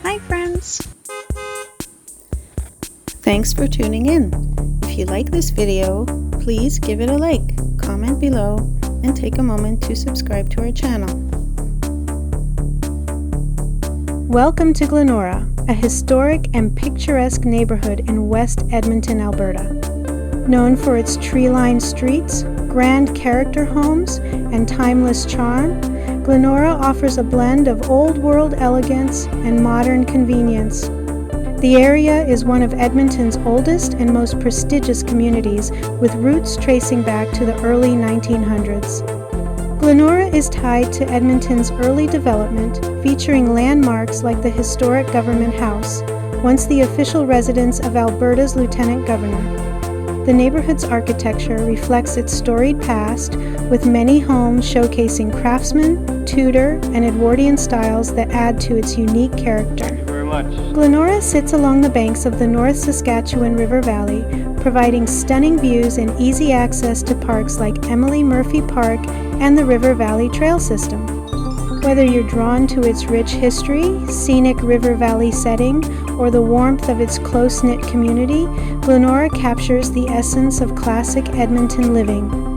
Hi friends! Thanks for tuning in. If you like this video, please give it a like, comment below, and take a moment to subscribe to our channel. Welcome to Glenora, a historic and picturesque neighborhood in West Edmonton, Alberta. Known for its tree-lined streets, grand character homes, and timeless charm, Glenora offers a blend of old-world elegance and modern convenience. The area is one of Edmonton's oldest and most prestigious communities, with roots tracing back to the early 1900s. Glenora is tied to Edmonton's early development, featuring landmarks like the historic Government House, once the official residence of Alberta's Lieutenant Governor. The neighborhood's architecture reflects its storied past, with many homes showcasing craftsman, Tudor, and Edwardian styles that add to its unique character. Thank you very much. Glenora sits along the banks of the North Saskatchewan River Valley, providing stunning views and easy access to parks like Emily Murphy Park and the River Valley Trail System. Whether you're drawn to its rich history, scenic river valley setting, or the warmth of its close-knit community, Glenora captures the essence of classic Edmonton living.